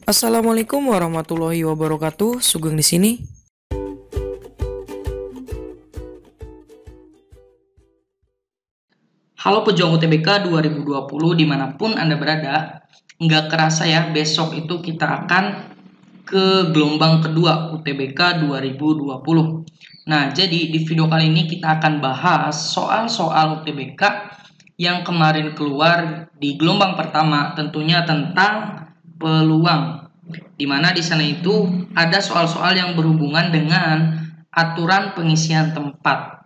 Assalamualaikum warahmatullahi wabarakatuh. Sugeng di sini. Halo pejuang UTBK 2020 dimanapun Anda berada. Nggak kerasa ya, besok itu kita akan ke gelombang kedua UTBK 2020. Nah, jadi di video kali ini kita akan bahas soal-soal UTBK yang kemarin keluar di gelombang pertama, tentunya tentang peluang. Dimana di sana itu ada soal-soal yang berhubungan dengan aturan pengisian tempat.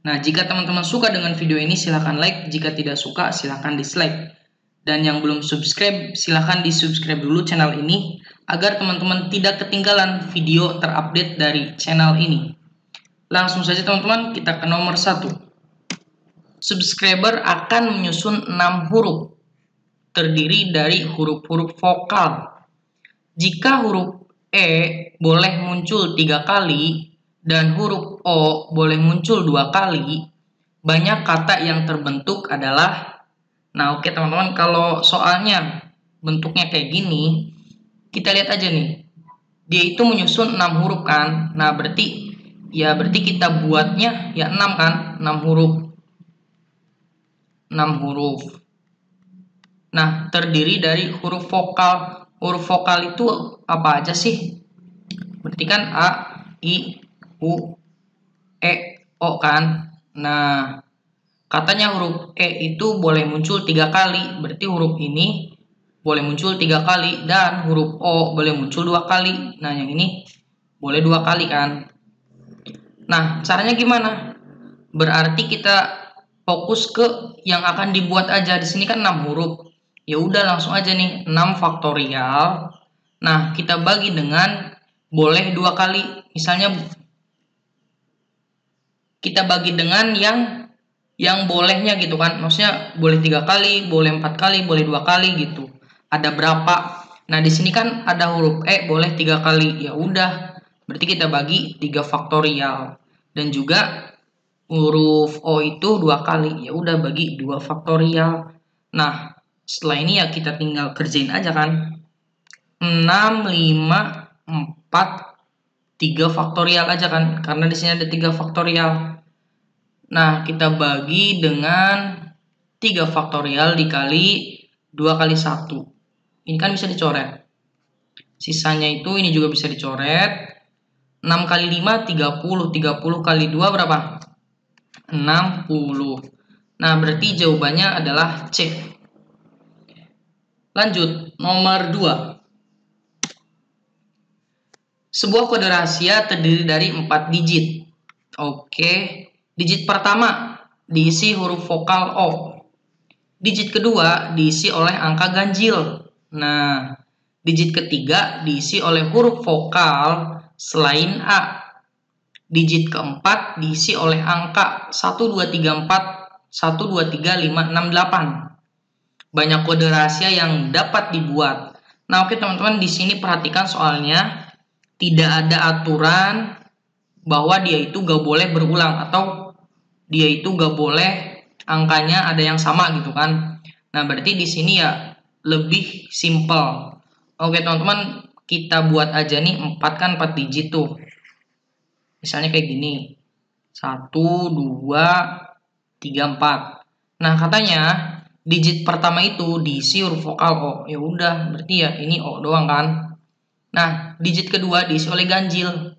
Nah, jika teman-teman suka dengan video ini, silahkan like. Jika tidak suka, silahkan dislike. Dan yang belum subscribe, silahkan di-subscribe dulu channel ini, agar teman-teman tidak ketinggalan video terupdate dari channel ini. Langsung saja teman-teman, kita ke nomor 1. Subscriber akan menyusun 6 huruf, terdiri dari huruf-huruf vokal. Jika huruf E boleh muncul 3 kali, dan huruf O boleh muncul 2 kali, banyak kata yang terbentuk adalah, nah oke teman-teman, kalau soalnya bentuknya kayak gini, kita lihat aja nih, dia itu menyusun 6 huruf kan, nah berarti kita buatnya ya 6 kan, 6 huruf, nah terdiri dari huruf vokal. Huruf vokal itu apa aja sih? Berarti kan A, I, U, E, O kan. Nah, katanya huruf E itu boleh muncul 3 kali. Berarti huruf ini boleh muncul 3 kali. Dan huruf O boleh muncul 2 kali. Nah, yang ini boleh 2 kali kan. Nah, caranya gimana? Berarti kita fokus ke yang akan dibuat aja. Di sini kan 6 huruf. Ya udah langsung aja nih, 6 faktorial. Nah, kita bagi dengan boleh 2 kali. Misalnya kita bagi dengan yang bolehnya gitu kan, maksudnya boleh 3 kali, boleh 4 kali, boleh 2 kali gitu. Ada berapa? Nah, di sini kan ada huruf E boleh 3 kali. Ya udah, berarti kita bagi 3 faktorial. Dan juga huruf O itu 2 kali. Ya udah, bagi 2 faktorial. Nah, setelah ini ya kita tinggal kerjain aja kan. 6, 5, 4, 3 faktorial aja kan, karena di sini ada 3 faktorial. Nah, kita bagi dengan 3 faktorial dikali 2 kali 1. Ini kan bisa dicoret. Sisanya itu ini juga bisa dicoret. 6 kali 5, 30. 30 kali 2 berapa? 60. Nah, berarti jawabannya adalah C. Lanjut, nomor 2. Sebuah kode rahasia terdiri dari 4 digit. Oke, digit pertama diisi huruf vokal O. Digit kedua diisi oleh angka ganjil. Nah, digit ketiga diisi oleh huruf vokal selain A. Digit keempat diisi oleh angka 1, 2, 3, 4, 1, 2, 3, 5, 6, 8. Banyak kode rahasia yang dapat dibuat. Nah, oke teman-teman, di sini perhatikan soalnya tidak ada aturan bahwa dia itu gak boleh berulang atau dia itu gak boleh angkanya ada yang sama gitu kan. Nah, berarti di sini ya lebih simple. Oke teman-teman, kita buat aja nih 4 kan 4 digit tuh. Misalnya kayak gini. 1, 2, 3, 4. Nah, katanya digit pertama itu diisi huruf vokal O. Ya udah, berarti ya ini O doang kan. Nah, digit kedua diisi oleh ganjil.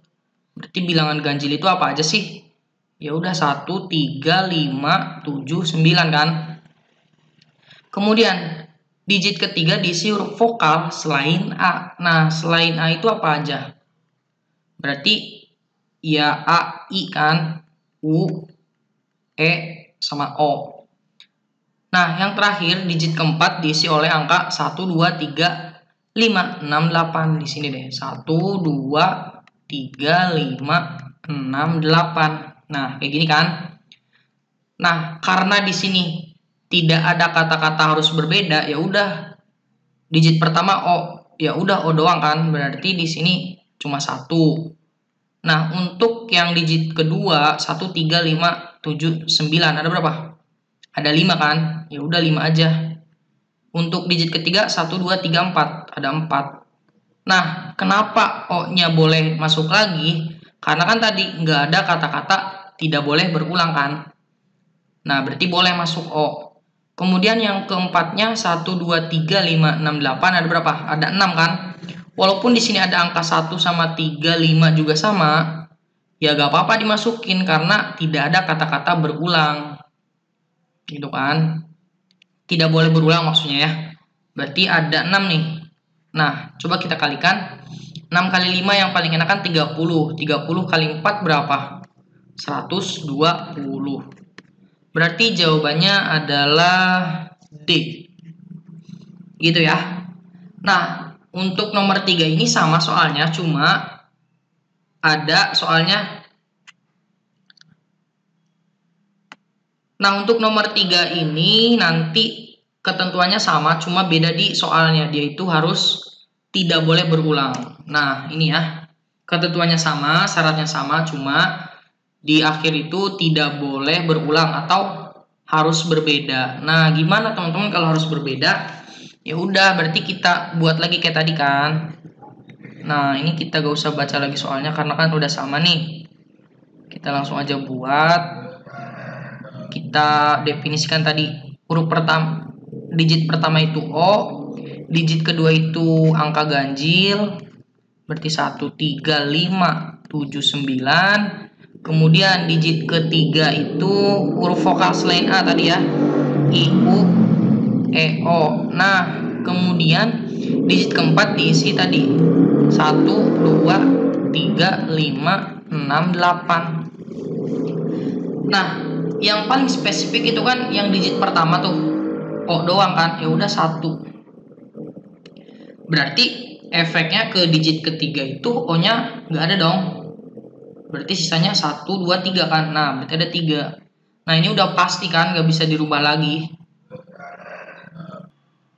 Berarti bilangan ganjil itu apa aja sih? Ya udah 1, 3, 5, 7, 9 kan. Kemudian digit ketiga diisi huruf vokal selain A. Nah, selain A itu apa aja? Berarti ya A, I kan, U, E, sama O. Nah, yang terakhir digit keempat diisi oleh angka 1, 2, 3, 5, 6, 8. Di sini deh, 1, 2, 3, 5, 6, 8. Nah, kayak gini kan. Nah, karena di sini tidak ada kata-kata harus berbeda, ya udah digit pertama O, ya udah O doang kan. Berarti di sini cuma 1. Nah, untuk yang digit kedua 1, 3, 5, 7, 9 ada berapa? Ada 5 kan? Ya udah 5 aja. Untuk digit ketiga 1, 2, 3, 4 ada 4. Nah, kenapa O-nya boleh masuk lagi? Karena kan tadi nggak ada kata-kata tidak boleh berulang kan? Nah, berarti boleh masuk O. Kemudian yang keempatnya 1, 2, 3, 5, 6, 8 ada berapa? Ada 6 kan? Walaupun di sini ada angka 1 sama 3, 5 juga sama, ya gak apa-apa dimasukin karena tidak ada kata-kata berulang. Gitu kan? Tidak boleh berulang maksudnya ya. Berarti ada 6 nih. Nah, coba kita kalikan. 6 kali 5 yang paling enak kan 30. 30 kali 4 berapa? 120. Berarti jawabannya adalah D. Gitu ya. Nah, untuk nomor 3 ini sama soalnya, cuma ada soalnya. Nah, untuk nomor 3 ini nanti ketentuannya sama, cuma beda di soalnya. Dia itu harus tidak boleh berulang. Nah, ini ya. Ketentuannya sama, syaratnya sama, cuma di akhir itu tidak boleh berulang atau harus berbeda. Nah, gimana teman-teman kalau harus berbeda? Ya udah, berarti kita buat lagi kayak tadi kan. Nah, ini kita gak usah baca lagi soalnya karena kan udah sama nih. Kita langsung aja buat. Kita definisikan tadi huruf pertama, digit pertama itu O, digit kedua itu angka ganjil, berarti 1, 3, 5, 7, 9. Kemudian digit ketiga itu huruf vokal selain A tadi ya, I, U, E, O. Nah, kemudian digit keempat diisi tadi 1, 2, 3, 5, 6, 8. Nah, yang paling spesifik itu kan yang digit pertama tuh O doang kan, ya udah 1. Berarti efeknya ke digit ketiga itu O-nya nggak ada dong. Berarti sisanya 1, 2, 3 kan. Nah, berarti ada 3. Nah, ini udah pasti kan, nggak bisa dirubah lagi.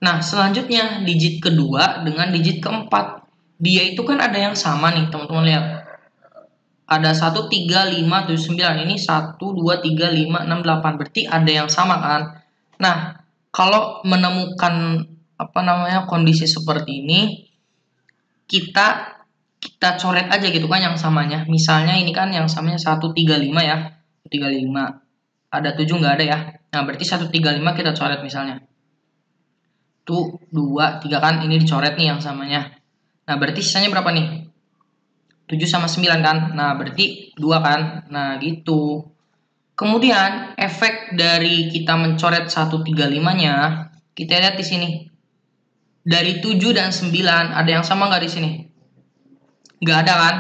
Nah, selanjutnya digit kedua dengan digit keempat. Dia itu kan ada yang sama nih, teman-teman lihat. Ada 1, 3, 5, 7, 9. Ini 1, 2, 3, 5, 6, 8. Berarti ada yang sama kan. Nah, kalau menemukan kondisi seperti ini, kita coret aja gitu kan yang samanya. Misalnya ini kan yang samanya 135 ya. 35. Ada 7 nggak ada ya. Nah, berarti 135 kita coret misalnya. Tuh 2, 3 kan ini dicoret nih yang samanya. Nah, berarti sisanya berapa nih? 7 sama 9 kan. Nah, berarti 2 kan. Nah, gitu. Kemudian efek dari kita mencoret 135-nya, kita lihat di sini. Dari 7 dan 9 ada yang sama nggak di sini? Nggak ada kan?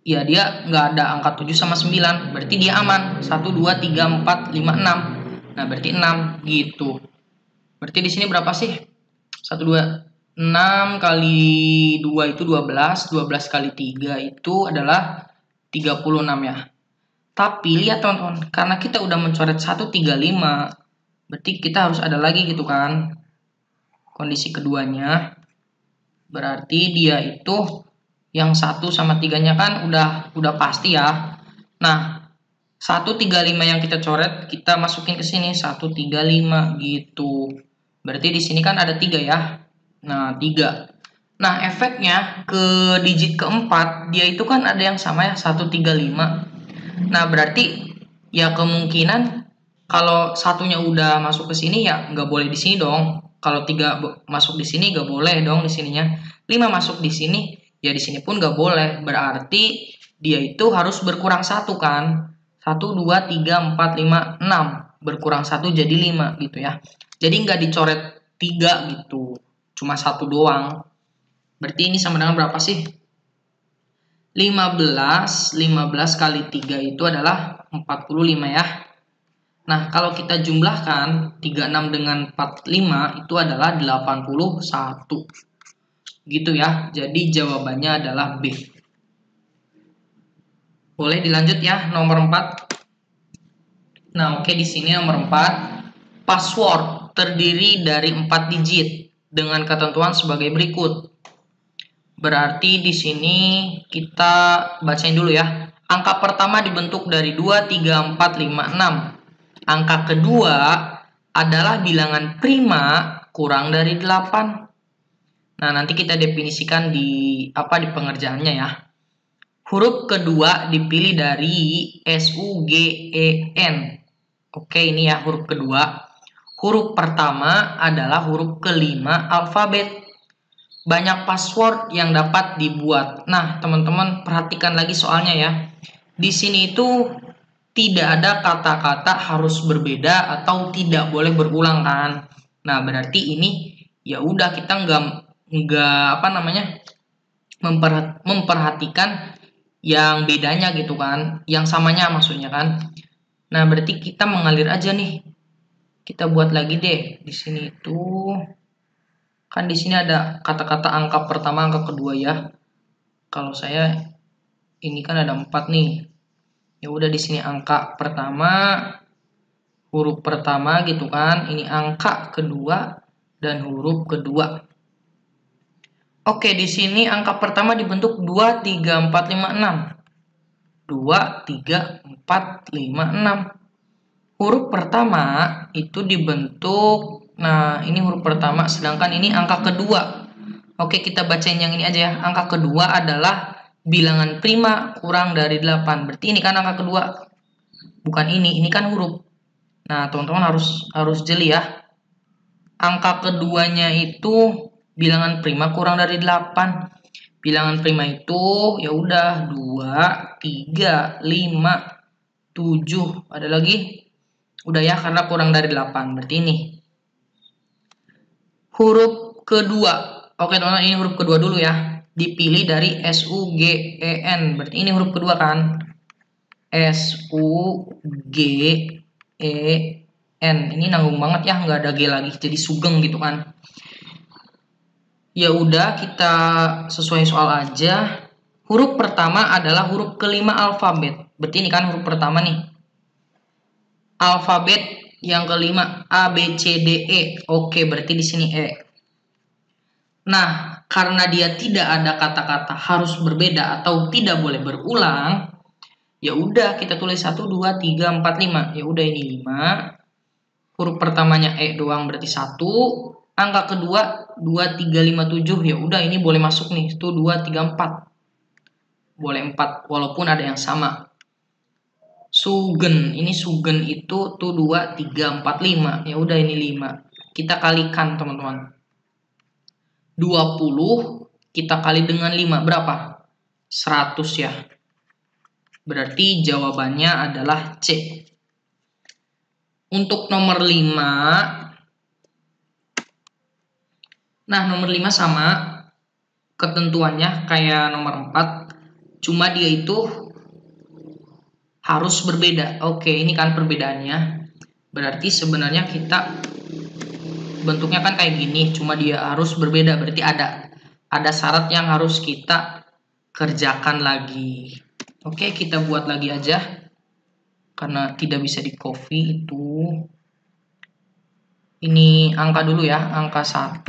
Ya, dia nggak ada angka 7 sama 9. Berarti dia aman. 1, 2, 3, 4, 5, 6. Nah, berarti 6 gitu. Berarti di sini berapa sih? 1, 2, 6 kali 2 itu 12. 12 kali 3 itu adalah 36 ya. Tapi lihat teman-teman, karena kita udah mencoret 135, berarti kita harus ada lagi gitu kan. Kondisi keduanya. Berarti dia itu yang 1 sama 3-nya kan udah pasti ya. Nah, 135 yang kita coret, kita masukin ke sini 135 gitu. Berarti di sini kan ada 3 ya. Nah, 3. Nah, efeknya ke digit keempat, dia itu kan ada yang sama ya, 135. Nah, berarti ya kemungkinan kalau satunya udah masuk ke sini ya nggak boleh di sini dong. Kalau 3 masuk di sini nggak boleh dong di sininya. 5 masuk di sini, ya di sini pun nggak boleh. Berarti dia itu harus berkurang 1 kan. 1, 2, 3, 4, 5, 6. Berkurang 1 jadi 5 gitu ya. Jadi nggak dicoret 3 gitu. Cuma 1 doang. Berarti ini sama dengan berapa sih? 15 kali 3 itu adalah 45 ya. Nah, kalau kita jumlahkan 36 dengan 45 itu adalah 81. Gitu ya. Jadi jawabannya adalah B. Boleh dilanjut ya nomor 4. Nah, oke, di sini nomor 4. Password terdiri dari 4 digit dengan ketentuan sebagai berikut. Berarti di sini kita bacain dulu ya. Angka pertama dibentuk dari 2, 3, 4, 5, 6. Angka kedua adalah bilangan prima kurang dari 8. Nah, nanti kita definisikan di pengerjaannya ya. Huruf kedua dipilih dari SUGEN. Oke, ini ya huruf kedua. Huruf pertama adalah huruf kelima alfabet. Banyak password yang dapat dibuat. Nah, teman-teman perhatikan lagi soalnya ya. Di sini itu tidak ada kata-kata harus berbeda atau tidak boleh berulang kan. Nah, berarti ini ya udah kita nggak memperhatikan yang bedanya gitu kan, yang samanya maksudnya kan. Nah, berarti kita mengalir aja nih. Kita buat lagi deh di sini itu kan di sini ada kata-kata angka pertama, angka kedua ya. Kalau saya ini kan ada 4 nih. Ya udah di sini angka pertama, huruf pertama gitu kan. Ini angka kedua dan huruf kedua. Oke, di sini angka pertama dibentuk 2 3 4 5 6. 2 3 4 5 6. Huruf pertama itu dibentuk, nah ini huruf pertama, sedangkan ini angka kedua. Oke, kita bacain yang ini aja ya. Angka kedua adalah bilangan prima kurang dari 8. Berarti ini kan angka kedua. Bukan ini kan huruf. Nah, teman-teman harus jeli ya. Angka keduanya itu bilangan prima kurang dari 8. Bilangan prima itu ya udah 2, 3, 5, 7. Ada lagi? Udah ya, karena kurang dari 8. Berarti ini. Huruf kedua. Oke, teman-teman, ini huruf kedua dulu ya. Dipilih dari SUGEN. Berarti ini huruf kedua kan? SUGEN. Ini nanggung banget ya, nggak ada G lagi. Jadi sugeng gitu kan. Ya udah, kita sesuai soal aja. Huruf pertama adalah huruf kelima alfabet. Berarti ini kan huruf pertama nih. Alfabet yang kelima A B C D E. Oke, berarti di sini E. Nah, karena dia tidak ada kata-kata harus berbeda atau tidak boleh berulang, ya udah kita tulis 1 2 3 4 5. Ya udah ini 5. Huruf pertamanya E doang berarti 1. Angka kedua 2 3 5 7. Ya udah ini boleh masuk nih. 1 2 3 4. Boleh 4 walaupun ada yang sama. Sugen, ini sugen itu tuh 2 3 4 5. Ya udah ini 5. Kita kalikan teman-teman. 20 kita kali dengan 5 berapa? 100 ya. Berarti jawabannya adalah C. Untuk nomor 5. Nah, nomor 5 sama ketentuannya kayak nomor 4. Cuma dia itu harus berbeda. Oke, ini kan perbedaannya. Berarti sebenarnya kita bentuknya kan kayak gini, cuma dia harus berbeda. Berarti ada syarat yang harus kita kerjakan lagi. Oke, kita buat lagi aja. Karena tidak bisa di copy itu. Ini angka dulu ya, angka 1.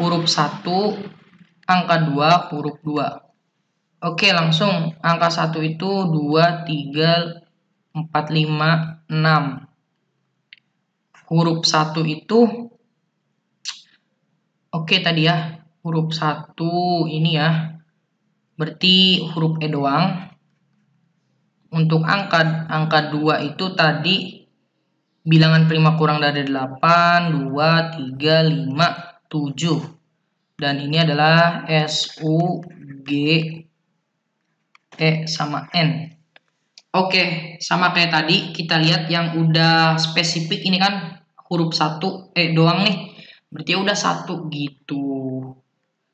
Huruf 1, angka 2, huruf 2. Oke, langsung angka 1 itu 2 3 4 5 6. Huruf 1 itu oke tadi ya, huruf 1 ini ya. Berarti huruf E doang. Untuk angka 2 itu tadi bilangan prima kurang dari 8, 2 3 5 7. Dan ini adalah SUG E sama N. Oke, sama kayak tadi kita lihat yang udah spesifik ini kan huruf 1 E doang nih. Berarti udah 1 gitu.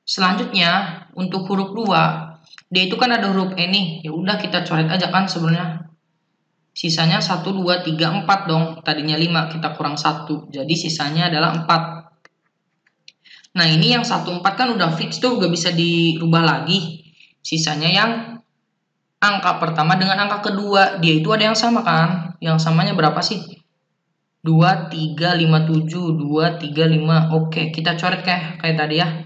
Selanjutnya untuk huruf 2, dia itu kan ada huruf E nih. Ya udah kita coret aja kan sebenarnya. Sisanya 1 2 3 4 dong. Tadinya 5 kita kurang 1. Jadi sisanya adalah 4. Nah, ini yang 1 4 kan udah fix tuh, gak bisa dirubah lagi. Sisanya yang angka pertama dengan angka kedua, dia itu ada yang sama kan? Yang samanya berapa sih? 2 3 5 7, 2 3 5. Oke, kita coret kayak tadi ya.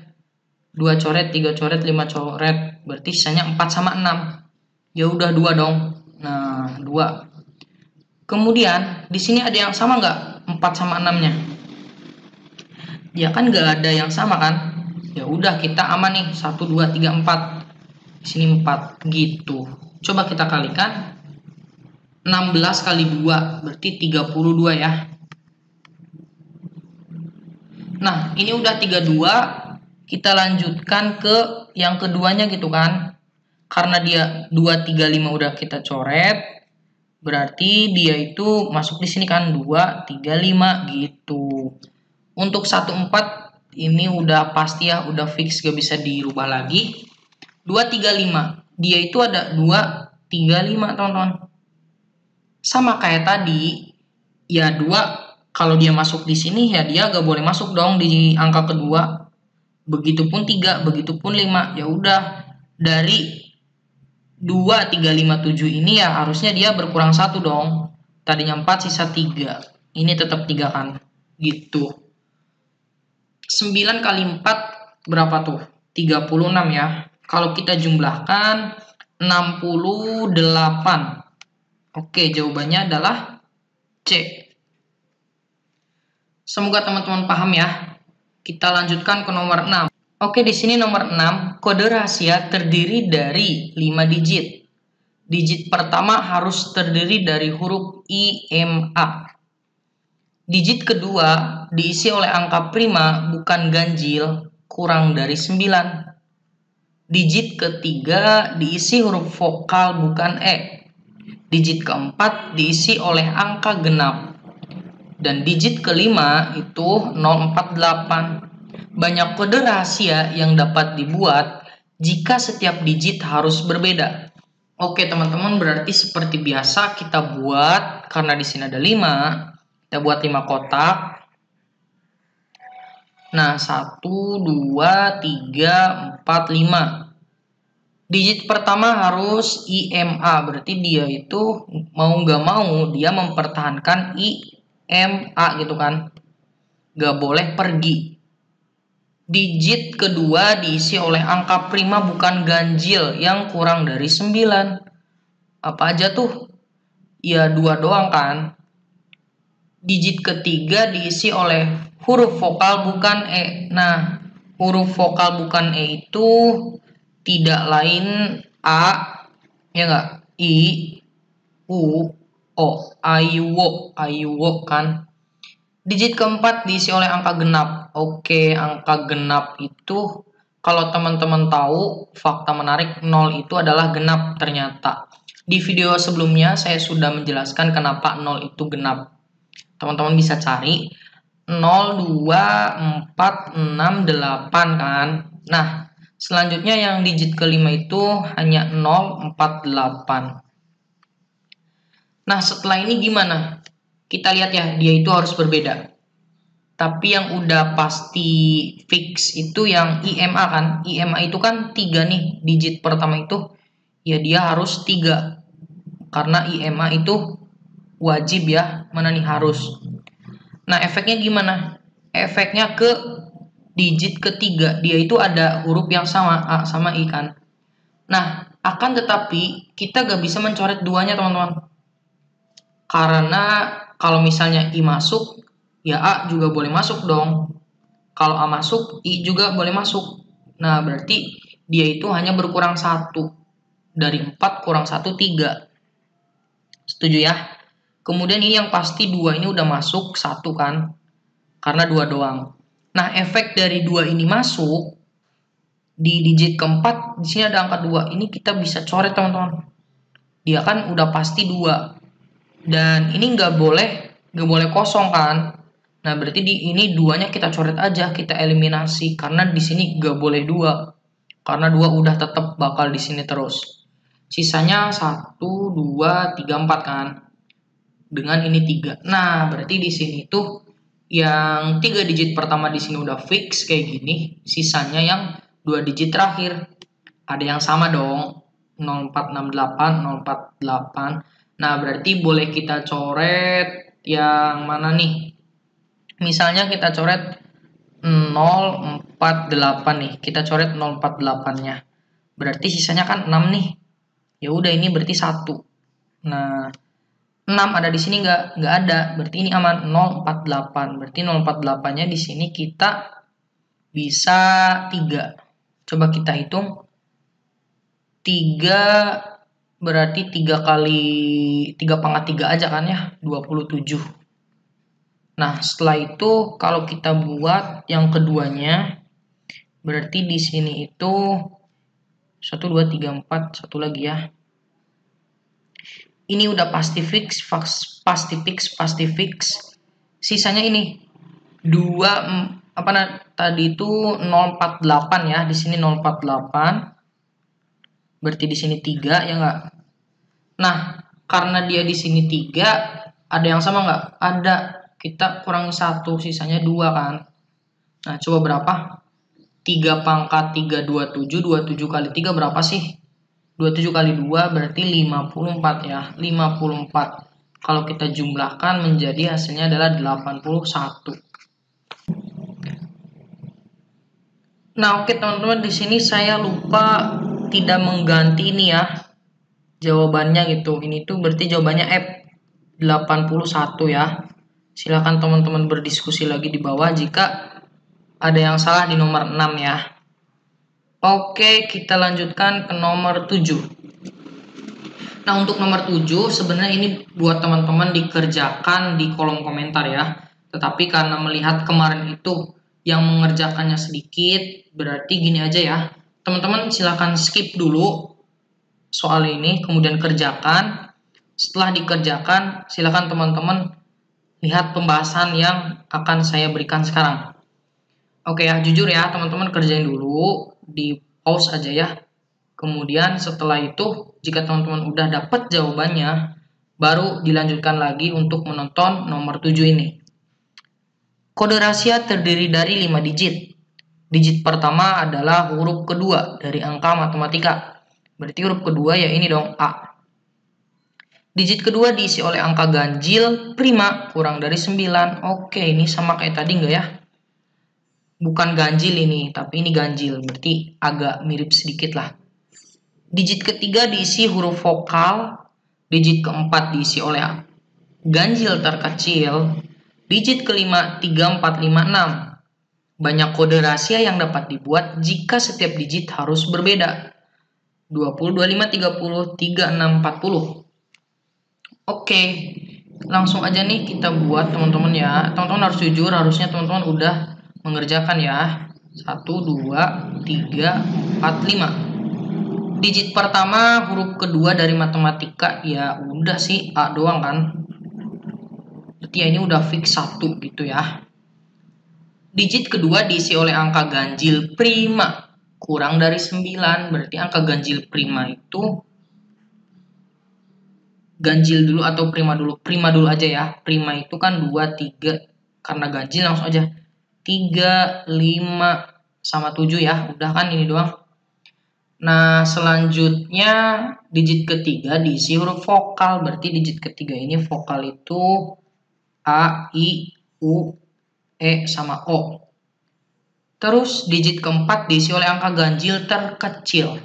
2 coret, 3 coret, 5 coret. Berarti sisanya 4 sama 6. Ya udah 2 dong. Nah, 2. Kemudian di sini ada yang sama nggak? 4 sama 6-nya. Ya kan nggak ada yang sama kan? Ya udah kita aman nih. 1 2 3 4. Di sini 4 gitu. Coba kita kalikan. 16 kali 2 berarti 32 ya. Nah, ini udah 32. Kita lanjutkan ke yang keduanya gitu kan. Karena dia 235 udah kita coret, berarti dia itu masuk di sini kan 235 gitu. Untuk 14 ini udah pasti ya, udah fix gak bisa dirubah lagi. 235 dia itu ada 235 teman-teman. Sama kayak tadi, ya 2 kalau dia masuk di sini ya dia gak boleh masuk dong di angka kedua. Begitupun 3, begitupun 5. Ya udah, dari 2 3 5 7 ini ya harusnya dia berkurang 1 dong. Tadinya 4 sisa 3. Ini tetap 3 kan. Gitu. 9 kali 4 berapa tuh? 36 ya. Kalau kita jumlahkan 68. Oke, jawabannya adalah C. Semoga teman-teman paham ya. Kita lanjutkan ke nomor 6. Oke, di sini nomor 6, kode rahasia terdiri dari 5 digit. Digit pertama harus terdiri dari huruf IMA. Digit kedua diisi oleh angka prima bukan ganjil kurang dari 9. Digit ketiga diisi huruf vokal bukan E. Digit keempat diisi oleh angka genap. Dan digit kelima itu 048. Banyak kode rahasia yang dapat dibuat jika setiap digit harus berbeda. Oke teman-teman, berarti seperti biasa kita buat, karena di sini ada 5, kita buat 5 kotak. Nah, 1, 2, 3, 4, 5. Digit pertama harus IMA, berarti dia itu mau nggak mau dia mempertahankan IMA gitu kan. Nggak boleh pergi. Digit kedua diisi oleh angka prima bukan ganjil yang kurang dari 9. Apa aja tuh? Ya 2 doang kan. Digit ketiga diisi oleh huruf vokal bukan E. Nah, huruf vokal bukan E itu tidak lain A, ya enggak? I, U, O. Ayuwo kan. Digit keempat diisi oleh angka genap. Oke, angka genap itu kalau teman-teman tahu, fakta menarik 0 itu adalah genap ternyata. Di video sebelumnya saya sudah menjelaskan kenapa 0 itu genap. Teman-teman bisa cari 0, 2, 4, 6, 8 kan. Nah, selanjutnya yang digit kelima itu hanya 0, 4, 8. Nah, setelah ini gimana? Kita lihat ya, dia itu harus berbeda. Tapi yang udah pasti fix itu yang IMA kan. IMA itu kan 3 nih. Digit pertama itu ya dia harus 3. Karena IMA itu wajib ya. Mana nih harus. Nah efeknya gimana? Efeknya ke digit ketiga. Dia itu ada huruf yang sama. A sama I kan. Nah akan tetapi kita gak bisa mencoret duanya teman-teman. Karena kalau misalnya I masuk, ya A juga boleh masuk dong. Kalau A masuk, I juga boleh masuk. Nah, berarti dia itu hanya berkurang 1. Dari 4 kurang 1, 3. Setuju ya? Kemudian ini yang pasti 2 ini udah masuk 1 kan? Karena 2 doang. Nah, efek dari 2 ini masuk, di digit keempat, di sini ada angka 2. Ini kita bisa coret teman-teman. Dia kan udah pasti 2. Dan ini nggak boleh kosong kan? Nah, berarti di ini duanya kita coret aja, kita eliminasi karena di sini nggak boleh 2. Karena 2 udah tetap bakal di sini terus. Sisanya 1, 2, 3, 4 kan. Dengan ini 3. Nah, berarti di sini tuh yang 3 digit pertama di sini udah fix kayak gini, sisanya yang 2 digit terakhir. Ada yang sama dong. 0468, 048. Nah, berarti boleh kita coret yang mana nih? Misalnya kita coret 048 nih. Kita coret 048-nya. Berarti sisanya kan 6 nih. Ya udah ini berarti 1. Nah, 6 ada di sini nggak ada, berarti ini aman. 048, berarti 048-nya di sini kita bisa 3. Coba kita hitung. 3 berarti 3 kali 3 pangkat 3 aja kan ya, 27. Nah, setelah itu kalau kita buat yang keduanya, berarti di sini itu 1, 2, 3, 4, satu lagi ya. Ini udah pasti fix. Sisanya ini 2 tadi itu 048 ya, di sini 048. Berarti di sini 3 ya enggak? Nah, karena dia di sini 3, ada yang sama enggak? Ada. Kita kurangi 1, sisanya 2 kan. Nah, coba berapa? 3 pangkat 3 27, 27 kali 3 berapa sih? 27 kali 2 berarti 54 ya. 54. Kalau kita jumlahkan menjadi hasilnya adalah 81. Nah, oke teman-teman, di sini saya lupa tidak mengganti ini ya. Jawabannya gitu. Ini tuh berarti jawabannya F 81 ya. Silakan teman-teman berdiskusi lagi di bawah jika ada yang salah di nomor 6 ya. Oke, kita lanjutkan ke nomor 7. Nah, untuk nomor 7 sebenarnya ini buat teman-teman dikerjakan di kolom komentar ya. Tetapi karena melihat kemarin itu yang mengerjakannya sedikit, berarti gini aja ya. Teman-teman silakan skip dulu soal ini, kemudian kerjakan. Setelah dikerjakan, silakan teman-teman lihat pembahasan yang akan saya berikan sekarang. Oke ya, jujur ya teman-teman, kerjain dulu, di pause aja ya. Kemudian setelah itu, jika teman-teman udah dapat jawabannya, baru dilanjutkan lagi untuk menonton nomor 7 ini. Kode rahasia terdiri dari 5 digit. Digit pertama adalah huruf kedua dari angka matematika. Berarti huruf kedua ya ini dong, A. Digit kedua diisi oleh angka ganjil prima kurang dari 9. Oke, ini sama kayak tadi enggak ya? Bukan ganjil ini, tapi ini ganjil. Berarti agak mirip sedikit lah. Digit ketiga diisi huruf vokal. Digit keempat diisi oleh ganjil terkecil. Digit kelima 3, 4, 5, 6. Banyak kode rahasia yang dapat dibuat jika setiap digit harus berbeda. 20, 25, 30, 36, 40. Oke, langsung aja nih kita buat teman-teman ya. Teman-teman harus jujur, harusnya teman-teman udah mengerjakan ya. 1, 2, 3, 4, 5. Digit pertama huruf kedua dari matematika ya udah sih A doang kan. Berarti ya ini udah fix 1 gitu ya. Digit kedua diisi oleh angka ganjil prima kurang dari 9. Berarti angka ganjil prima itu ganjil dulu atau prima dulu? Prima dulu aja ya. Prima itu kan 2, 3. Karena ganjil langsung aja 3, 5, sama 7 ya. Udah kan ini doang. Nah, selanjutnya digit ketiga diisi huruf vokal. Berarti digit ketiga ini vokal itu A, I, U, E, sama O. Terus digit keempat diisi oleh angka ganjil terkecil.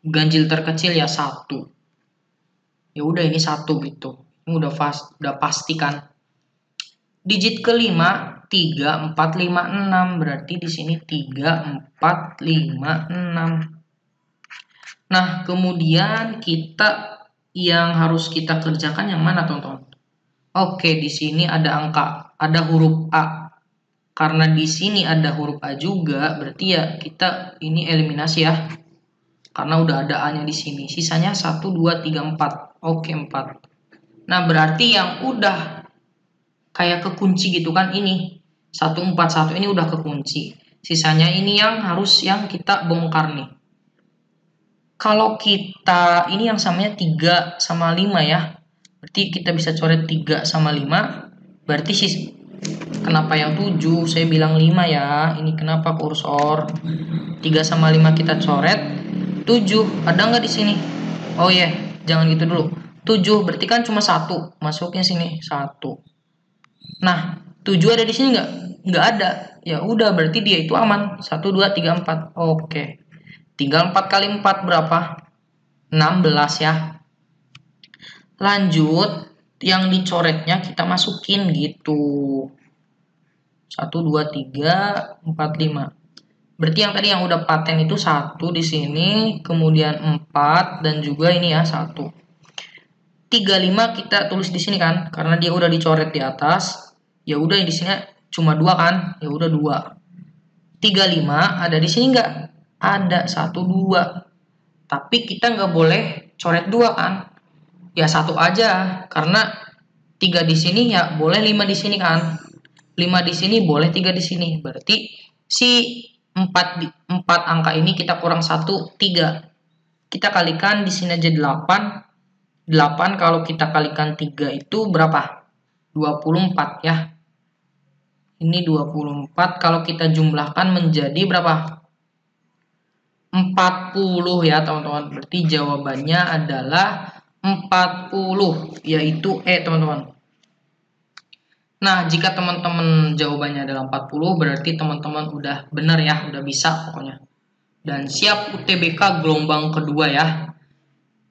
Ganjil terkecil ya 1. Ya udah ini 1 gitu. Ini udah pasti kan. Digit kelima 3, 4, 5, 6. Berarti di sini 3, 4, 5, 6. Nah, kemudian yang harus kita kerjakan yang mana, teman-teman? Oke, di sini ada angka, ada huruf A. Karena di sini ada huruf A juga, berarti ya kita ini eliminasi ya. Karena udah ada A-nya di sini. Sisanya 1, 2, 3, 4. Oke, 4. Nah, berarti yang udah kayak kekunci gitu kan ini. 1, 4, 1 ini udah kekunci. Sisanya ini yang harus yang kita bongkar nih. Kalau kita ini yang samanya 3 sama 5 ya. Berarti kita bisa coret 3 sama 5. Berarti kenapa yang 7? Saya bilang 5 ya. Ini kenapa kursor? 3 sama 5 kita coret. 7 ada nggak di sini? Oh iya, jangan gitu dulu. 7 berarti kan cuma 1. Masuknya sini 1. Nah, 7 ada di sini nggak? Nggak ada. Ya udah, berarti dia itu aman. 1, 2, 3, 4. Oke. Tinggal 4 kali 4 berapa? 16 ya. Lanjut. yang dicoretnya kita masukin gitu. 1, 2, 3, 4, 5. Berarti yang tadi yang udah paten itu 1 di sini, kemudian 4 dan juga ini ya 1. 35 kita tulis di sini kan, karena dia udah dicoret di atas. Ya udah di sini cuma 2 kan? Ya udah 2. 35 ada di sini nggak? Ada 1, 2. Tapi kita nggak boleh coret 2 kan? Ya 1 aja, karena 3 di sini ya boleh 5 di sini kan? 5 di sini boleh 3 di sini. Berarti si 4 angka ini kita kurang 1, 3. Kita kalikan di sini aja 8. 8 kalau kita kalikan 3 itu berapa? 24 ya. Ini 24 kalau kita jumlahkan menjadi berapa? 40 ya teman-teman. Berarti jawabannya adalah 40, yaitu E teman-teman. Nah, jika teman-teman jawabannya adalah 40, berarti teman-teman udah benar ya, udah bisa pokoknya. Dan siap UTBK gelombang kedua ya.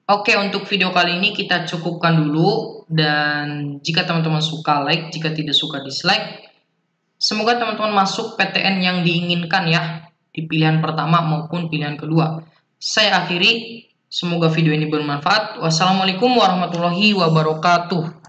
Oke, untuk video kali ini kita cukupkan dulu. Dan jika teman-teman suka, like. Jika tidak suka, dislike. Semoga teman-teman masuk PTN yang diinginkan ya, di pilihan pertama maupun pilihan kedua. Saya akhiri, semoga video ini bermanfaat. Wassalamualaikum warahmatullahi wabarakatuh.